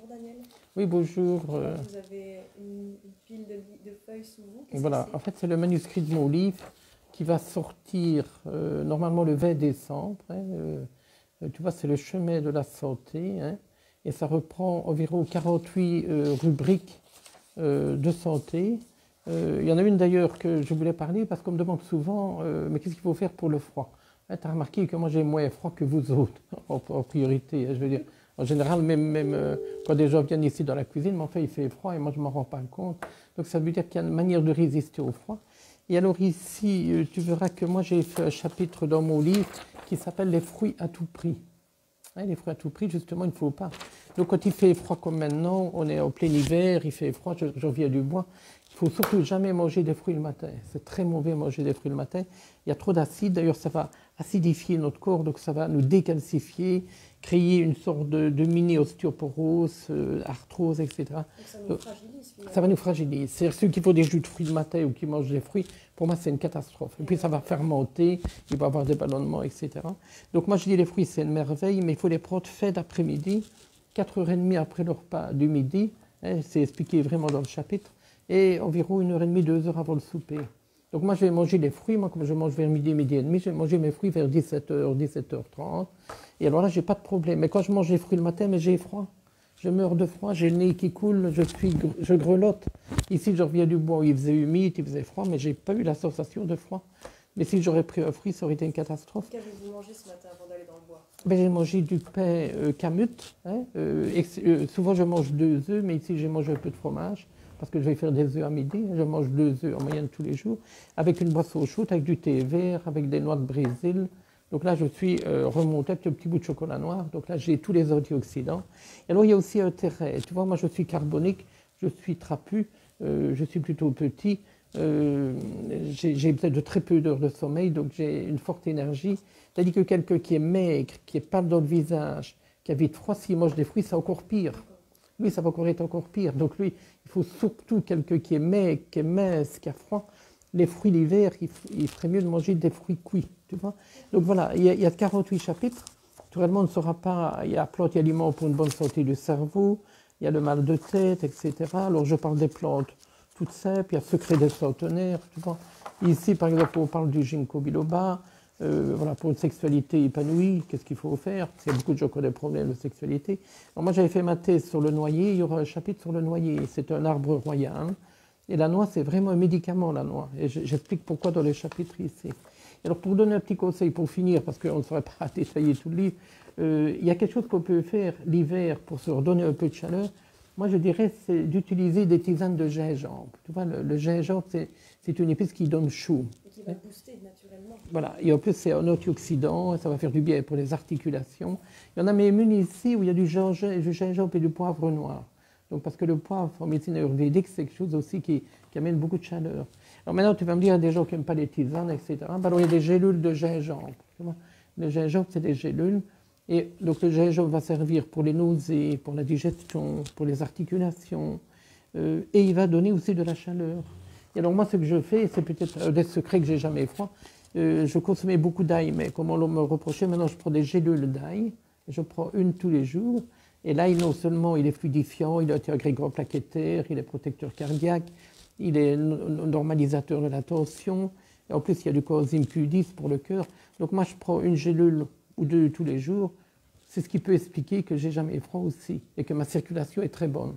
Bonjour Daniel. Oui, bonjour. Vous avez une pile de feuilles sous vous. Voilà, en fait, c'est le manuscrit de mon livre qui va sortir normalement le 20 décembre. Tu vois, c'est le chemin de la santé. Et ça reprend environ 48 rubriques de santé. Il y en a une d'ailleurs que je voulais parler parce qu'on me demande souvent mais qu'est-ce qu'il faut faire pour le froid? Tu as remarqué que moi j'ai moins froid que vous autres, en priorité. Je veux dire, en général, même quand des gens viennent ici dans la cuisine, mais en fait il fait froid et moi je ne m'en rends pas compte. Donc ça veut dire qu'il y a une manière de résister au froid. Et alors ici, tu verras que moi j'ai fait un chapitre dans mon livre qui s'appelle les fruits à tout prix. Les fruits à tout prix, justement, il ne faut pas. Donc quand il fait froid comme maintenant, on est en plein hiver, il fait froid, je reviens du bois, il ne faut surtout jamais manger des fruits le matin. C'est très mauvais manger des fruits le matin. Il y a trop d'acide, d'ailleurs ça va acidifier notre corps, donc ça va nous décalcifier, créer une sorte de mini-ostéoporose, arthrose, etc. Donc ça nous fragilise. Ça va nous fragiliser. C'est-à-dire ceux qui font des jus de fruits le matin ou qui mangent des fruits, pour moi c'est une catastrophe. Et puis ça va fermenter, il va y avoir des ballonnements, etc. Donc moi je dis les fruits c'est une merveille, mais il faut les prendre faits d'après-midi, 4h30 après le repas du midi, c'est expliqué vraiment dans le chapitre, et environ 1h30, 2h avant le souper. Donc moi je vais manger les fruits, moi comme je mange vers midi, midi et demi, je vais manger mes fruits vers 17h, 17h30, et alors là j'ai pas de problème. Mais quand je mange les fruits le matin, mais j'ai froid. Je meurs de froid, j'ai le nez qui coule, je grelotte. Ici, je reviens du bois où il faisait humide, il faisait froid, mais je n'ai pas eu la sensation de froid. Mais si j'aurais pris un fruit, ça aurait été une catastrophe. Qu'avez-vous mangé ce matin avant d'aller dans le bois? J'ai mangé du pain camut. Souvent, je mange 2 œufs, mais ici, j'ai mangé un peu de fromage, parce que je vais faire des œufs à midi. Je mange 2 œufs en moyenne tous les jours, avec une boisson chaude, avec du thé vert, avec des noix de Brésil. Donc là, je suis remonté avec un petit bout de chocolat noir. Donc là, j'ai tous les antioxydants. Et alors, il y a aussi un intérêt. Tu vois, moi, je suis carbonique, je suis trapu, je suis plutôt petit. J'ai peut-être de très peu d'heures de sommeil, donc j'ai une forte énergie. C'est-à-dire que quelqu'un qui est maigre, qui est pâle dans le visage, qui a vite froid, s'il mange des fruits, c'est encore pire. Lui, ça va encore être encore pire. Donc lui, il faut surtout quelqu'un qui est maigre, qui est mince, qui a froid. Les fruits l'hiver, il ferait mieux de manger des fruits cuits. Tu vois. Donc voilà, il y a 48 chapitres. Naturellement, on ne saura pas, il y a plantes et aliments pour une bonne santé du cerveau, il y a le mal de tête, etc. Alors je parle des plantes toutes simples, il y a secret des centenaires, tu vois. Ici, par exemple, on parle du ginkgo biloba, voilà, pour une sexualité épanouie, qu'est-ce qu'il faut faire? Parce qu'il y a beaucoup de gens qui ont des problèmes de sexualité. Alors moi, j'avais fait ma thèse sur le noyer, il y aura un chapitre sur le noyer. C'est un arbre royal. Et la noix, c'est vraiment un médicament, la noix. Et j'explique pourquoi dans les chapitres ici. Alors, pour donner un petit conseil pour finir, parce qu'on ne saurait pas détailler tout le livre, il y a quelque chose qu'on peut faire l'hiver pour se redonner un peu de chaleur. Moi, je dirais, c'est d'utiliser des tisanes de gingembre. Tu vois, le gingembre, c'est une épice qui donne chaud. Et qui va booster naturellement. Voilà, et en plus, c'est un antioxydant, ça va faire du bien pour les articulations. Il y en a même une ici où il y a du gingembre et du poivre noir. Donc, parce que le poivre, en médecine ayurvédique, c'est quelque chose aussi qui amène beaucoup de chaleur. Alors maintenant, tu vas me dire, il y a des gens qui n'aiment pas les tisanes, etc. Alors, il y a des gélules de gingembre. Tu vois, le gingembre, c'est des gélules. Et donc, le gingembre va servir pour les nausées, pour la digestion, pour les articulations. Et il va donner aussi de la chaleur. Et alors, moi, ce que je fais, c'est peut-être un des secrets que j'ai jamais froid. Je consommais beaucoup d'ail, mais comme on me reprochait, maintenant, je prends des gélules d'ail. Je prends une tous les jours. Et l'ail, non seulement il est fluidifiant, il est anti-agrégant plaquettaire, il est protecteur cardiaque, il est normalisateur de la tension. Et en plus, il y a du coenzyme Q10 pour le cœur. Donc moi, je prends une gélule ou 2 tous les jours. C'est ce qui peut expliquer que j'ai jamais froid aussi et que ma circulation est très bonne.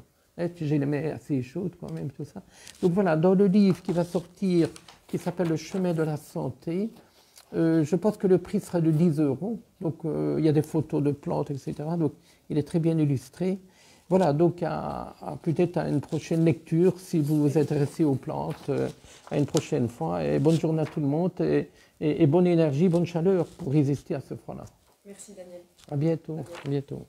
J'ai les mains assez chaudes quand même, tout ça. Donc voilà, dans le livre qui va sortir, qui s'appelle Le chemin de la santé, je pense que le prix sera de 10 €. Donc, il y a des photos de plantes, etc. Donc, il est très bien illustré. Voilà, donc peut-être à une prochaine lecture, si vous vous intéressez aux plantes, à une prochaine fois. Et bonne journée à tout le monde et bonne énergie, bonne chaleur pour résister à ce froid-là. Merci Daniel. À bientôt. À bientôt.